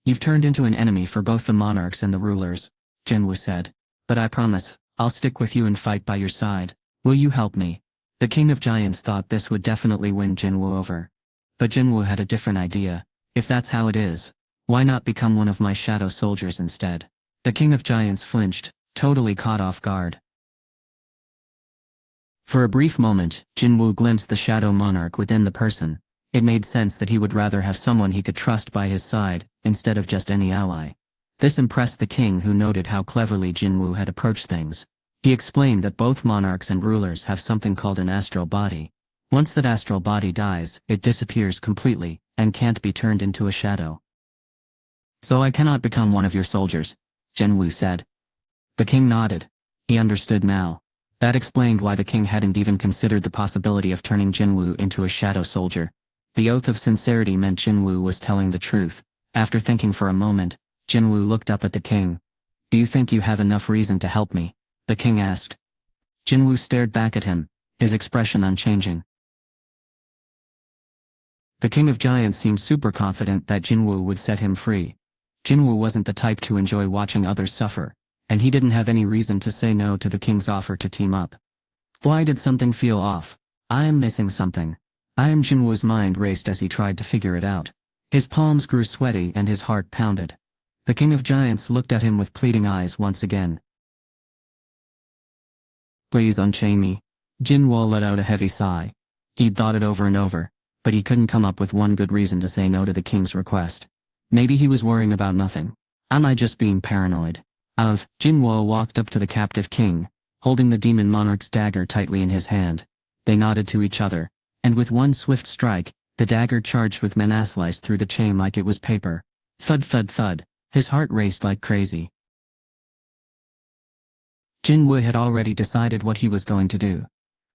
You've turned into an enemy for both the monarchs and the rulers, Jin-Woo said. But I promise, I'll stick with you and fight by your side. Will you help me? The King of Giants thought this would definitely win Jin-Woo over. But Jin-Woo had a different idea. If that's how it is, why not become one of my shadow soldiers instead? The King of Giants flinched, totally caught off guard. For a brief moment, Jin-Woo glimpsed the shadow monarch within the person. It made sense that he would rather have someone he could trust by his side, instead of just any ally. This impressed the king, who noted how cleverly Jin-Woo had approached things. He explained that both monarchs and rulers have something called an astral body. Once that astral body dies, it disappears completely, and can't be turned into a shadow. So I cannot become one of your soldiers, Jin-Woo said. The king nodded. He understood now. That explained why the king hadn't even considered the possibility of turning Jin-Woo into a shadow soldier. The oath of sincerity meant Jin-Woo was telling the truth. After thinking for a moment, Jin-Woo looked up at the king. Do you think you have enough reason to help me? The king asked. Jin-Woo stared back at him, his expression unchanging. The King of Giants seemed super confident that Jin-Woo would set him free. Jin-Woo wasn't the type to enjoy watching others suffer, and he didn't have any reason to say no to the king's offer to team up. Why did something feel off? I am missing something. Jin-Woo's mind raced as he tried to figure it out. His palms grew sweaty and his heart pounded. The King of Giants looked at him with pleading eyes once again. Please unchain me. Jin-Woo let out a heavy sigh. He'd thought it over and over, but he couldn't come up with one good reason to say no to the king's request. Maybe he was worrying about nothing. Am I just being paranoid? Jin-Woo walked up to the captive king, holding the demon monarch's dagger tightly in his hand. They nodded to each other, and with one swift strike, the dagger charged with mana sliced through the chain like it was paper. Thud thud thud, his heart raced like crazy. Jin-Woo had already decided what he was going to do.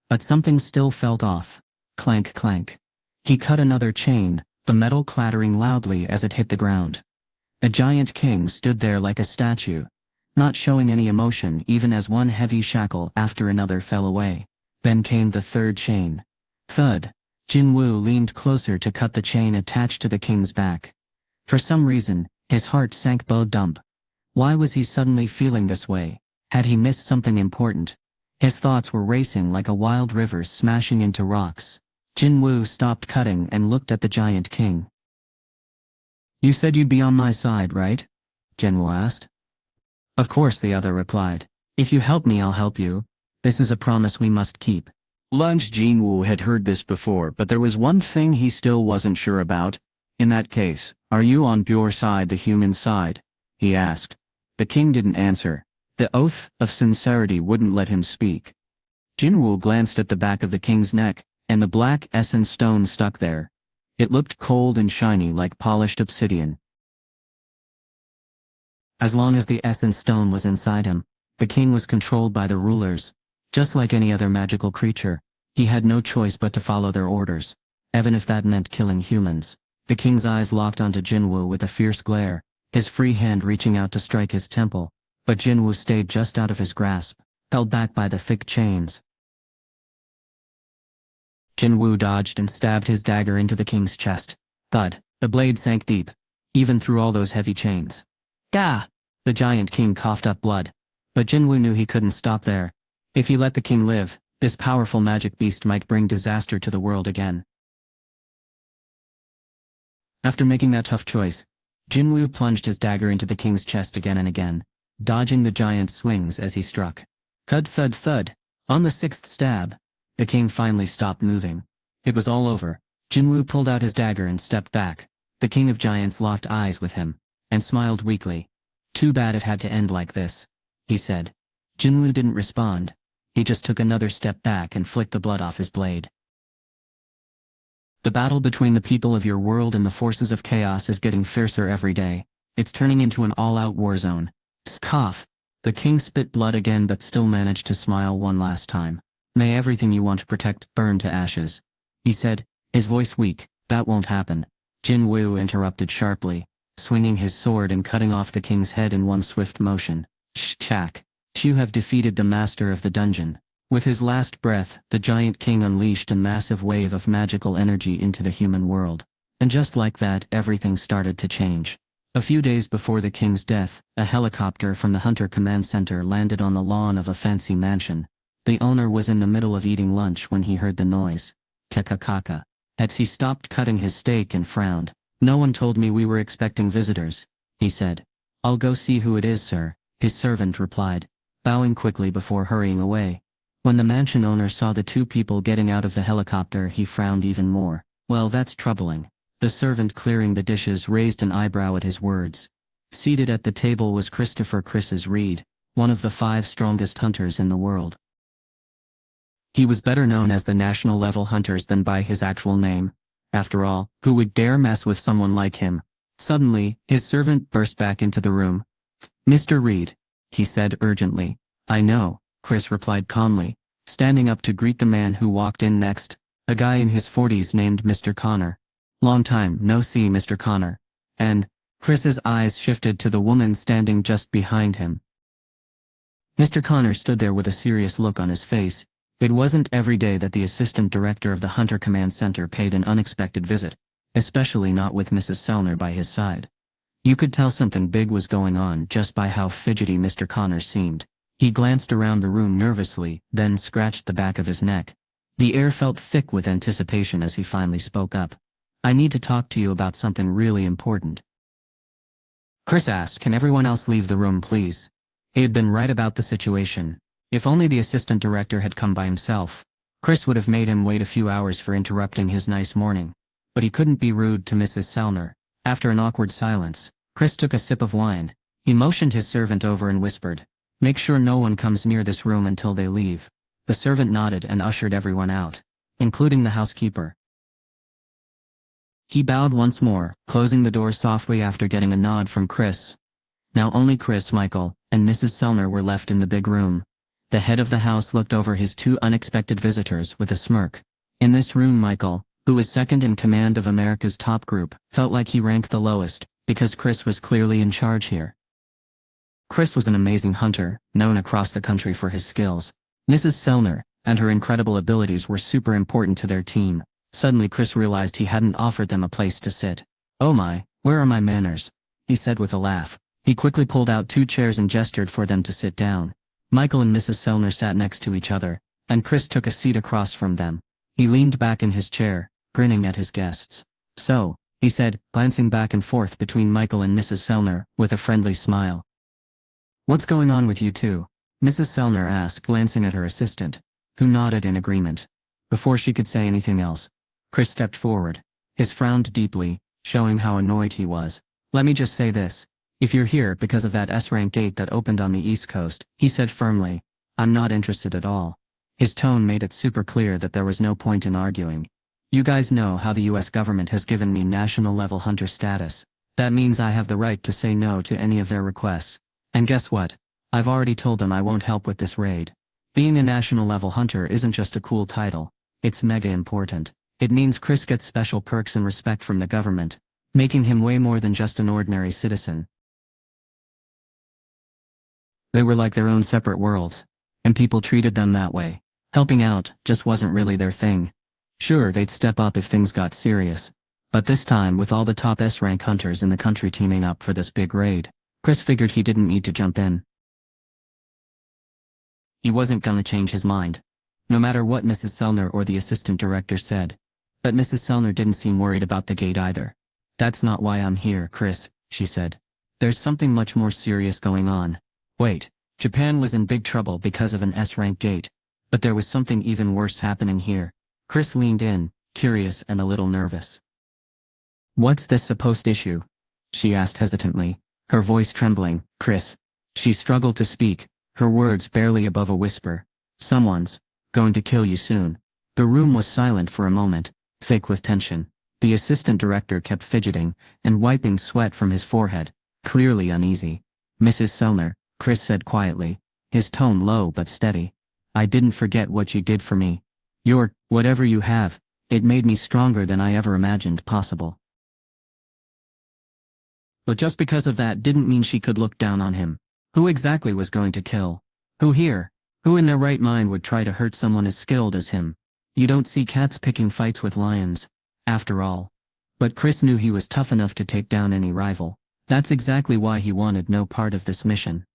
But something still felt off. Clank clank. He cut another chain, the metal clattering loudly as it hit the ground. The giant king stood there like a statue, not showing any emotion even as one heavy shackle after another fell away. Then came the third chain. Thud. Jin-Woo leaned closer to cut the chain attached to the king's back. For some reason, his heart sank below dump. Why was he suddenly feeling this way? Had he missed something important? His thoughts were racing like a wild river smashing into rocks. Jin-Woo stopped cutting and looked at the giant king. You said you'd be on my side, right? Jin-Woo asked. Of course, the other replied. If you help me, I'll help you. This is a promise we must keep. Jin-Woo had heard this before, but there was one thing he still wasn't sure about. In that case, are you on your side, the human side? He asked. The king didn't answer. The oath of sincerity wouldn't let him speak. Jin-Woo glanced at the back of the king's neck, and the black essence stone stuck there. It looked cold and shiny like polished obsidian. As long as the essence stone was inside him, the king was controlled by the rulers. Just like any other magical creature, he had no choice but to follow their orders, even if that meant killing humans. The king's eyes locked onto Jin-Woo with a fierce glare, his free hand reaching out to strike his temple. But Jin-Woo stayed just out of his grasp, held back by the thick chains. Jin-Woo dodged and stabbed his dagger into the king's chest. Thud, the blade sank deep, even through all those heavy chains. Gah! The giant king coughed up blood. But Jin-Woo knew he couldn't stop there. If he let the king live, this powerful magic beast might bring disaster to the world again. After making that tough choice, Jin-Woo plunged his dagger into the king's chest again and again, dodging the giant's swings as he struck. Thud thud thud. On the sixth stab, the king finally stopped moving. It was all over. Jin-Woo pulled out his dagger and stepped back. The King of Giants locked eyes with him, and smiled weakly. Too bad it had to end like this, he said. Jin-Woo didn't respond. He just took another step back and flicked the blood off his blade. The battle between the people of your world and the forces of chaos is getting fiercer every day. It's turning into an all-out war zone. Cough. The king spit blood again but still managed to smile one last time. May everything you want to protect burn to ashes, he said, his voice weak. That won't happen. Jin-Woo interrupted sharply, swinging his sword and cutting off the king's head in one swift motion. Chak. You have defeated the master of the dungeon. With his last breath, the giant king unleashed a massive wave of magical energy into the human world. And just like that, everything started to change. A few days before the king's death, a helicopter from the Hunter Command Center landed on the lawn of a fancy mansion. The owner was in the middle of eating lunch when he heard the noise. Kaka. As he stopped cutting his steak and frowned. "No one told me we were expecting visitors," he said. "I'll go see who it is, sir," his servant replied, bowing quickly before hurrying away. When the mansion owner saw the two people getting out of the helicopter, he frowned even more. "Well, that's troubling." The servant clearing the dishes raised an eyebrow at his words. Seated at the table was Chris Reed, one of the 5 strongest hunters in the world. He was better known as the national-level hunters than by his actual name. After all, who would dare mess with someone like him? Suddenly, his servant burst back into the room. "Mr. Reed," he said urgently. "I know," Chris replied calmly, standing up to greet the man who walked in next, a guy in his 40s named Mr. Connor. "Long time no see, Mr. Connor." And Chris's eyes shifted to the woman standing just behind him. Mr. Connor stood there with a serious look on his face. It wasn't every day that the assistant director of the Hunter Command Center paid an unexpected visit, especially not with Mrs. Sellner by his side. You could tell something big was going on just by how fidgety Mr. Connor seemed. He glanced around the room nervously, then scratched the back of his neck. The air felt thick with anticipation as he finally spoke up. "I need to talk to you about something really important." Chris asked, "Can everyone else leave the room, please?" He had been right about the situation. If only the assistant director had come by himself, Chris would have made him wait a few hours for interrupting his nice morning. But he couldn't be rude to Mrs. Sellner. After an awkward silence, Chris took a sip of wine. He motioned his servant over and whispered, "Make sure no one comes near this room until they leave." The servant nodded and ushered everyone out, including the housekeeper. He bowed once more, closing the door softly after getting a nod from Chris. Now only Chris, Michael, and Mrs. Sellner were left in the big room. The head of the house looked over his 2 unexpected visitors with a smirk. In this room, Michael, who was second in command of America's top group, felt like he ranked the lowest, because Chris was clearly in charge here. Chris was an amazing hunter, known across the country for his skills. Mrs. Sellner and her incredible abilities were super important to their team. Suddenly Chris realized he hadn't offered them a place to sit. "Oh my, where are my manners?" he said with a laugh. He quickly pulled out 2 chairs and gestured for them to sit down. Michael and Mrs. Sellner sat next to each other, and Chris took a seat across from them. He leaned back in his chair, grinning at his guests. "So," he said, glancing back and forth between Michael and Mrs. Sellner, with a friendly smile. "What's going on with you two?" Mrs. Sellner asked, glancing at her assistant, who nodded in agreement. Before she could say anything else, Chris stepped forward. His frowned deeply, showing how annoyed he was. "Let me just say this. If you're here because of that S-rank gate that opened on the East Coast," he said firmly, "I'm not interested at all." His tone made it super clear that there was no point in arguing. "You guys know how the US government has given me national-level hunter status. That means I have the right to say no to any of their requests. And guess what? I've already told them I won't help with this raid. Being a national-level hunter isn't just a cool title. It's mega important. It means Chris gets special perks and respect from the government, making him way more than just an ordinary citizen." They were like their own separate worlds, and people treated them that way. Helping out just wasn't really their thing. Sure, they'd step up if things got serious. But this time, with all the top S-rank hunters in the country teaming up for this big raid, Chris figured he didn't need to jump in. He wasn't gonna change his mind, no matter what Mrs. Sellner or the assistant director said. But Mrs. Sellner didn't seem worried about the gate either. "That's not why I'm here, Chris," she said. "There's something much more serious going on." Wait, Japan was in big trouble because of an S-rank gate. But there was something even worse happening here. Chris leaned in, curious and a little nervous. "What's this supposed issue?" she asked hesitantly, her voice trembling. "Chris." She struggled to speak, her words barely above a whisper. "Someone's going to kill you soon." The room was silent for a moment, thick with tension. The assistant director kept fidgeting and wiping sweat from his forehead, clearly uneasy. "Mrs. Sellner," Chris said quietly, his tone low but steady. "I didn't forget what you did for me. Whatever you have, it made me stronger than I ever imagined possible." But just because of that didn't mean she could look down on him. Who exactly was going to kill? Who here? Who in their right mind would try to hurt someone as skilled as him? You don't see cats picking fights with lions, after all. But Chris knew he was tough enough to take down any rival. That's exactly why he wanted no part of this mission.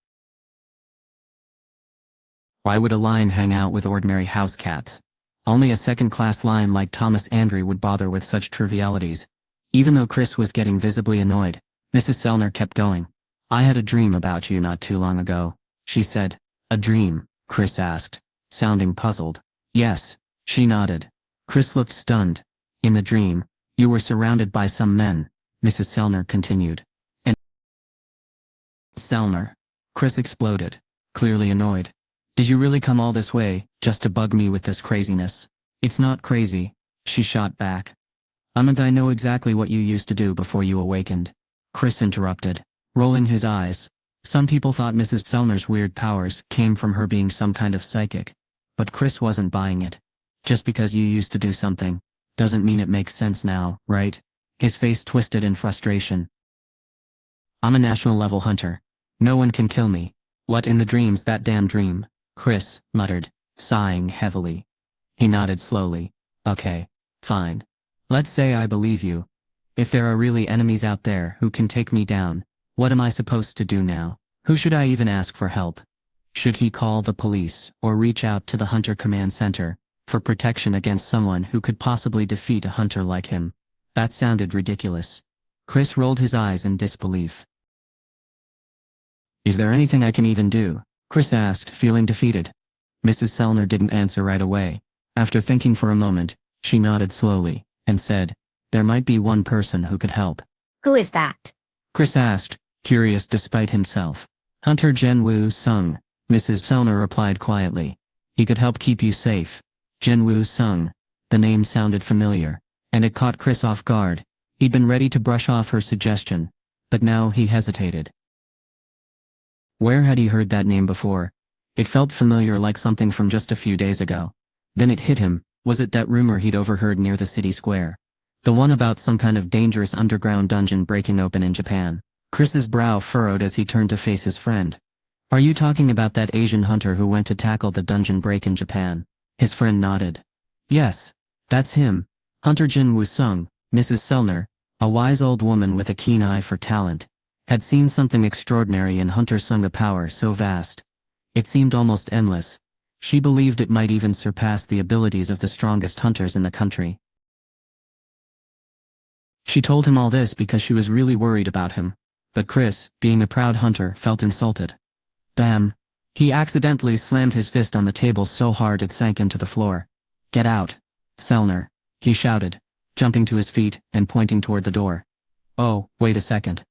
Why would a lion hang out with ordinary house cats? Only a second-class lion like Thomas Andrew would bother with such trivialities. Even though Chris was getting visibly annoyed, Mrs. Sellner kept going. I had a dream about you not too long ago, she said. A dream? Chris asked, sounding puzzled. Yes, she nodded. Chris looked stunned. In the dream, you were surrounded by some men, Mrs. Sellner continued. And Sellner. Chris exploded, clearly annoyed. Did you really come all this way, just to bug me with this craziness? It's not crazy, she shot back. And I know exactly what you used to do before you awakened. Chris interrupted, rolling his eyes. Some people thought Mrs. Sellner's weird powers came from her being some kind of psychic. But Chris wasn't buying it. Just because you used to do something, doesn't mean it makes sense now, right? His face twisted in frustration. I'm a national-level hunter. No one can kill me. What in the dream's that damn dream? Chris muttered, sighing heavily. He nodded slowly. Okay, fine. Let's say I believe you. If there are really enemies out there who can take me down, what am I supposed to do now? Who should I even ask for help? Should he call the police or reach out to the Hunter Command Center for protection against someone who could possibly defeat a hunter like him? That sounded ridiculous. Chris rolled his eyes in disbelief. Is there anything I can even do? Chris asked, feeling defeated. Mrs. Sellner didn't answer right away. After thinking for a moment, she nodded slowly and said, there might be one person who could help. Who is that? Chris asked, curious despite himself. Hunter Jin-Woo Sung, Mrs. Sellner replied quietly. He could help keep you safe. Jin-Woo Sung. The name sounded familiar, and it caught Chris off guard. He'd been ready to brush off her suggestion, but now he hesitated. Where had he heard that name before? It felt familiar, like something from just a few days ago. Then it hit him. Was it that rumor he'd overheard near the city square? The one about some kind of dangerous underground dungeon breaking open in Japan. Chris's brow furrowed as he turned to face his friend. Are you talking about that Asian hunter who went to tackle the dungeon break in Japan? His friend nodded. Yes, that's him. Hunter Jin-Woo Sung, Mrs. Sellner, a wise old woman with a keen eye for talent, had seen something extraordinary in Hunter Sung, a power so vast. It seemed almost endless. She believed it might even surpass the abilities of the strongest hunters in the country. She told him all this because she was really worried about him. But Chris, being a proud hunter, felt insulted. Damn. He accidentally slammed his fist on the table so hard it sank into the floor. Get out, Sellner, he shouted, jumping to his feet and pointing toward the door. Oh, wait a second.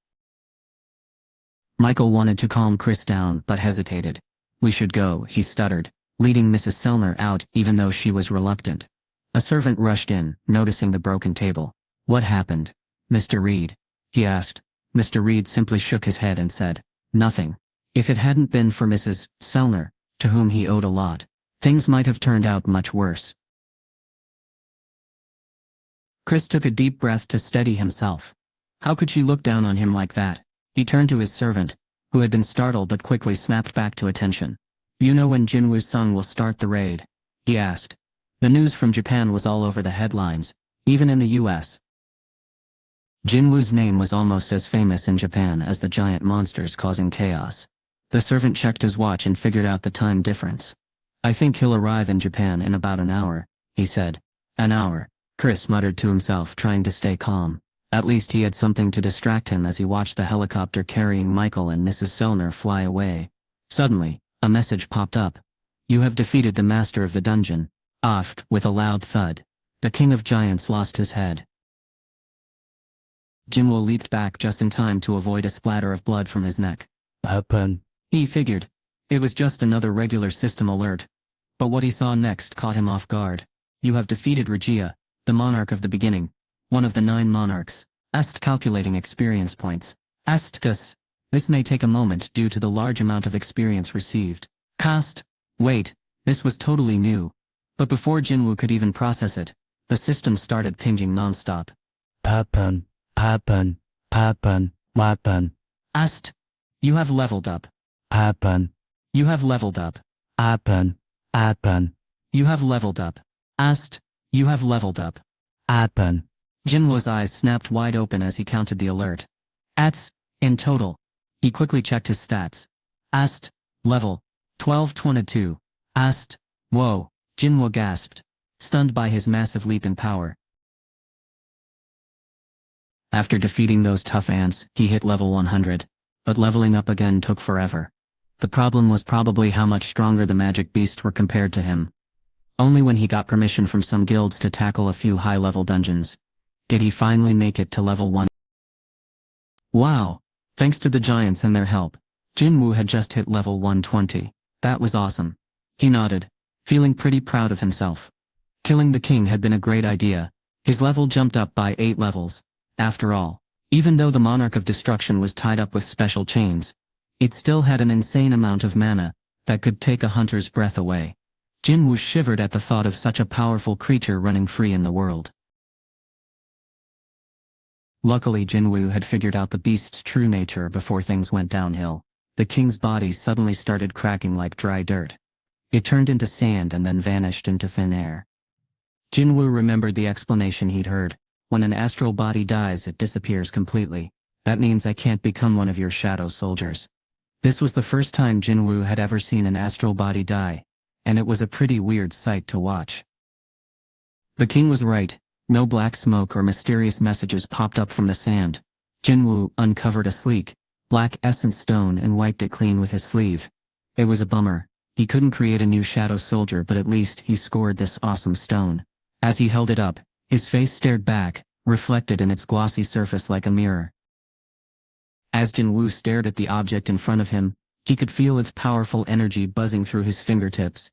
Michael wanted to calm Chris down but hesitated. We should go, he stuttered, leading Mrs. Sellner out even though she was reluctant. A servant rushed in, noticing the broken table. What happened, Mr. Reed? He asked. Mr. Reed simply shook his head and said, nothing. If it hadn't been for Mrs. Sellner, to whom he owed a lot, things might have turned out much worse. Chris took a deep breath to steady himself. How could she look down on him like that? He turned to his servant, who had been startled but quickly snapped back to attention. You know when Jin-Woo Sung will start the raid? He asked. The news from Japan was all over the headlines, even in the US. Jin-Woo's name was almost as famous in Japan as the giant monsters causing chaos. The servant checked his watch and figured out the time difference. I think he'll arrive in Japan in about an hour, he said. An hour, Chris muttered to himself, trying to stay calm. At least he had something to distract him as he watched the helicopter carrying Michael and Mrs. Sellner fly away. Suddenly, a message popped up. You have defeated the master of the dungeon. Aft, with a loud thud. The king of giants lost his head. Jin-Woo leaped back just in time to avoid a splatter of blood from his neck. Happen. He figured. It was just another regular system alert. But what he saw next caught him off guard. You have defeated Regia, the monarch of the beginning. One of the 9 monarchs. Calculating experience points. Astcus. This may take a moment due to the large amount of experience received. Wait, this was totally new. But before Jin-Woo could even process it, the system started pinging nonstop. Happen. Weapon. You have leveled up. Happen. You have leveled up. Happen. You have leveled up. You have leveled up. Happen. Jin-Woo's eyes snapped wide open as he counted the alert. In total. He quickly checked his stats. Ast. Level. 1222. Ast. Whoa. Jin-Woo gasped, stunned by his massive leap in power. After defeating those tough ants, he hit level 100. But leveling up again took forever. The problem was probably how much stronger the magic beasts were compared to him. Only when he got permission from some guilds to tackle a few high-level dungeons did he finally make it to level 1. Wow! Thanks to the giants and their help, Jin-Woo had just hit level 120. That was awesome. He nodded, feeling pretty proud of himself. Killing the king had been a great idea. His level jumped up by 8 levels. After all, even though the Monarch of Destruction was tied up with special chains, it still had an insane amount of mana that could take a hunter's breath away. Jin-Woo shivered at the thought of such a powerful creature running free in the world. Luckily, Jin-Woo had figured out the beast's true nature before things went downhill. The king's body suddenly started cracking like dry dirt. It turned into sand and then vanished into thin air. Jin-Woo remembered the explanation he'd heard. When an astral body dies, it disappears completely. That means I can't become one of your shadow soldiers. This was the first time Jin-Woo had ever seen an astral body die, and it was a pretty weird sight to watch. The king was right. No black smoke or mysterious messages popped up from the sand. Jin-Woo uncovered a sleek, black essence stone and wiped it clean with his sleeve. It was a bummer. He couldn't create a new shadow soldier, but at least he scored this awesome stone. As he held it up, his face stared back, reflected in its glossy surface like a mirror. As Jin-Woo stared at the object in front of him, he could feel its powerful energy buzzing through his fingertips.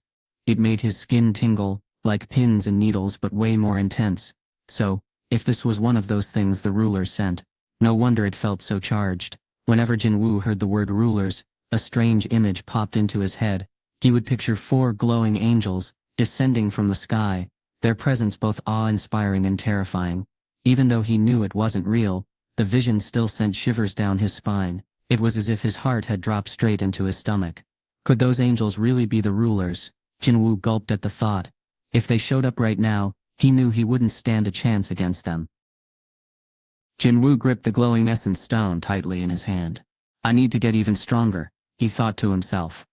It made his skin tingle, like pins and needles, but way more intense. So, if this was one of those things the rulers sent, no wonder it felt so charged. Whenever Jin-Woo heard the word rulers, a strange image popped into his head. He would picture 4 glowing angels, descending from the sky, their presence both awe-inspiring and terrifying. Even though he knew it wasn't real, the vision still sent shivers down his spine. It was as if his heart had dropped straight into his stomach. Could those angels really be the rulers? Jin-Woo gulped at the thought. If they showed up right now, he knew he wouldn't stand a chance against them. Jin-Woo gripped the glowing essence stone tightly in his hand. I need to get even stronger, he thought to himself.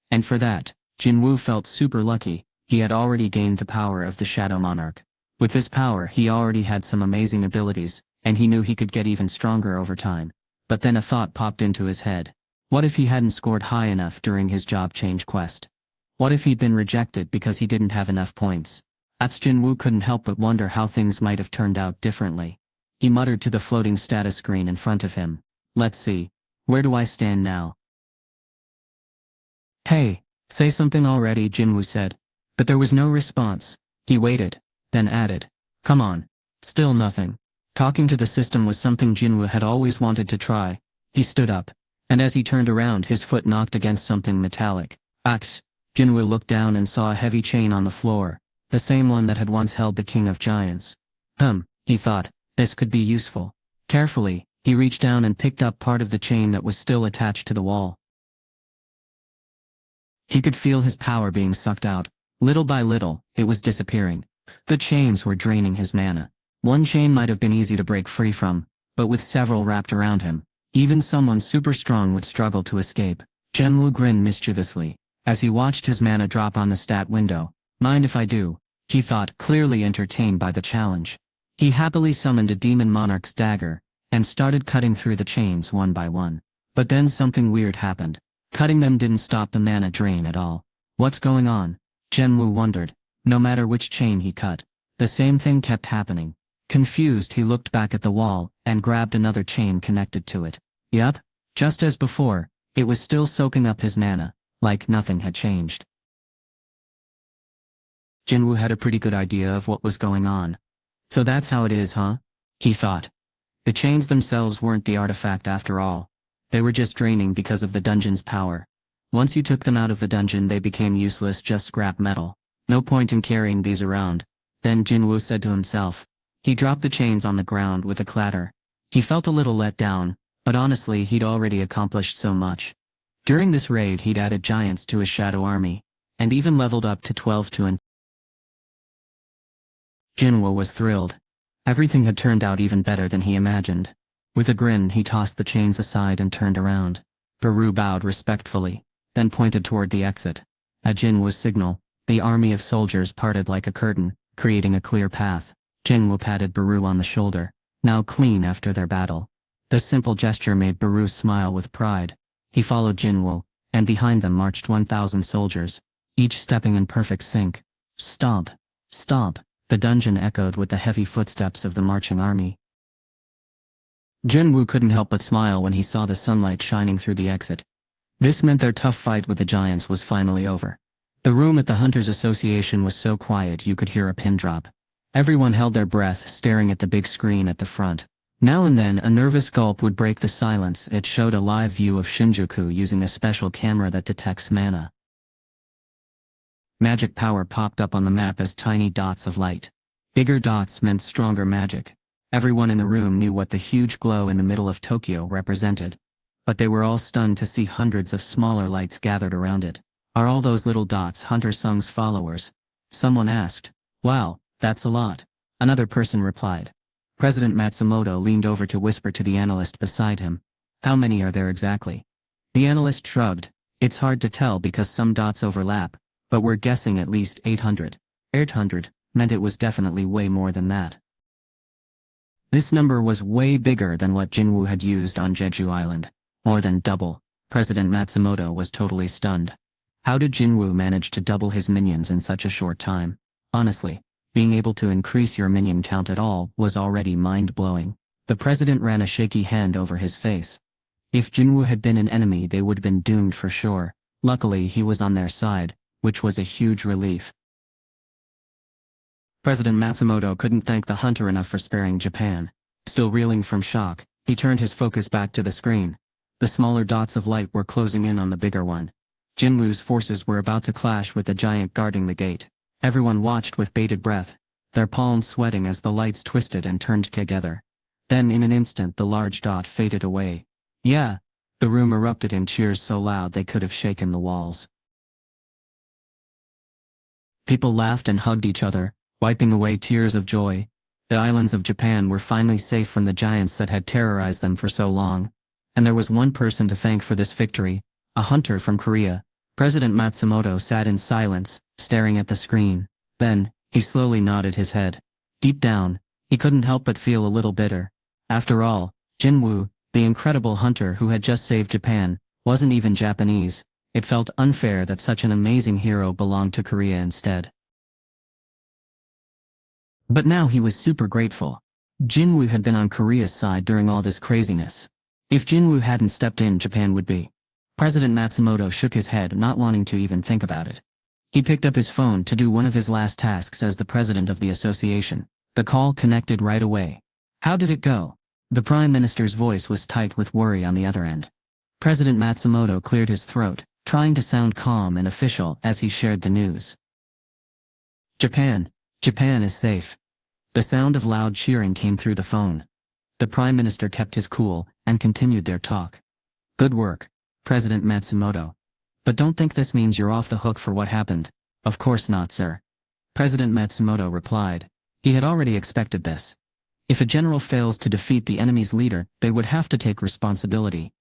And for that, Jin-Woo felt super lucky. He had already gained the power of the Shadow Monarch. With this power, he already had some amazing abilities, and he knew he could get even stronger over time. But then a thought popped into his head. What if he hadn't scored high enough during his job change quest? What if he'd been rejected because he didn't have enough points? Jin-Woo couldn't help but wonder how things might have turned out differently. He muttered to the floating status screen in front of him. Let's see. Where do I stand now? Hey, say something already, Jin-Woo said. But there was no response. He waited, then added, come on. Still nothing. Talking to the system was something Jin-Woo had always wanted to try. He stood up, and as he turned around, his foot knocked against something metallic. Ax! Jin-Woo looked down and saw a heavy chain on the floor, the same one that had once held the King of Giants. He thought, this could be useful. Carefully, he reached down and picked up part of the chain that was still attached to the wall. He could feel his power being sucked out. Little by little, it was disappearing. The chains were draining his mana. One chain might have been easy to break free from, but with several wrapped around him, even someone super strong would struggle to escape. Jin-Woo grinned mischievously as he watched his mana drop on the stat window. Mind if I do? He thought, clearly entertained by the challenge. He happily summoned a demon monarch's dagger and started cutting through the chains one by one. But then something weird happened. Cutting them didn't stop the mana drain at all. What's going on? Jin-Woo wondered. No matter which chain he cut, the same thing kept happening. Confused, he looked back at the wall and grabbed another chain connected to it. Yup, just as before, it was still soaking up his mana, like nothing had changed. Jin-Woo had a pretty good idea of what was going on. So that's how it is, huh? He thought. The chains themselves weren't the artifact after all. They were just draining because of the dungeon's power. Once you took them out of the dungeon, they became useless, just scrap metal. No point in carrying these around. Then Jin-Woo said to himself. He dropped the chains on the ground with a clatter. He felt a little let down, but honestly he'd already accomplished so much. During this raid he'd added giants to his shadow army, and even leveled up to 12 Jin-Woo was thrilled. Everything had turned out even better than he imagined. With a grin, he tossed the chains aside and turned around. Baru bowed respectfully, then pointed toward the exit. At Jin-Woo's signal, the army of soldiers parted like a curtain, creating a clear path. Jin-Woo patted Baru on the shoulder, now clean after their battle. The simple gesture made Baru smile with pride. He followed Jin-Woo, and behind them marched 1,000 soldiers, each stepping in perfect sync. Stomp! Stomp! The dungeon echoed with the heavy footsteps of the marching army. Jin-Woo couldn't help but smile when he saw the sunlight shining through the exit. This meant their tough fight with the giants was finally over. The room at the Hunters Association was so quiet you could hear a pin drop. Everyone held their breath, staring at the big screen at the front. Now and then, a nervous gulp would break the silence. It showed a live view of Shinjuku using a special camera that detects mana. Magic power popped up on the map as tiny dots of light. Bigger dots meant stronger magic. Everyone in the room knew what the huge glow in the middle of Tokyo represented. But they were all stunned to see hundreds of smaller lights gathered around it. Are all those little dots Hunter Sung's followers? Someone asked. Wow, that's a lot. Another person replied. President Matsumoto leaned over to whisper to the analyst beside him. How many are there exactly? The analyst shrugged. It's hard to tell because some dots overlap, but we're guessing at least 800. 800 meant it was definitely way more than that. This number was way bigger than what Jin-Woo had used on Jeju Island. More than double. President Matsumoto was totally stunned. How did Jin-Woo manage to double his minions in such a short time? Honestly, being able to increase your minion count at all was already mind-blowing. The president ran a shaky hand over his face. If Jin-Woo had been an enemy, they would have been doomed for sure. Luckily, he was on their side, which was a huge relief. President Matsumoto couldn't thank the hunter enough for sparing Japan. Still reeling from shock, he turned his focus back to the screen. The smaller dots of light were closing in on the bigger one. Jin-Woo's forces were about to clash with the giant guarding the gate. Everyone watched with bated breath, their palms sweating as the lights twisted and turned together. Then in an instant the large dot faded away. Yeah! The room erupted in cheers so loud they could have shaken the walls. People laughed and hugged each other, wiping away tears of joy. The islands of Japan were finally safe from the giants that had terrorized them for so long. And there was one person to thank for this victory, a hunter from Korea. President Matsumoto sat in silence, staring at the screen. Then, he slowly nodded his head. Deep down, he couldn't help but feel a little bitter. After all, Jin-Woo, the incredible hunter who had just saved Japan, wasn't even Japanese. It felt unfair that such an amazing hero belonged to Korea instead. But now he was super grateful. Jin-Woo had been on Korea's side during all this craziness. If Jin-Woo hadn't stepped in, Japan would be. President Matsumoto shook his head, not wanting to even think about it. He picked up his phone to do one of his last tasks as the president of the association. The call connected right away. How did it go? The Prime Minister's voice was tight with worry on the other end. President Matsumoto cleared his throat, trying to sound calm and official as he shared the news. Japan is safe. The sound of loud cheering came through the phone. The Prime Minister kept his cool and continued their talk. Good work, President Matsumoto. But don't think this means you're off the hook for what happened. Of course not, sir. President Matsumoto replied. He had already expected this. If a general fails to defeat the enemy's leader, they would have to take responsibility.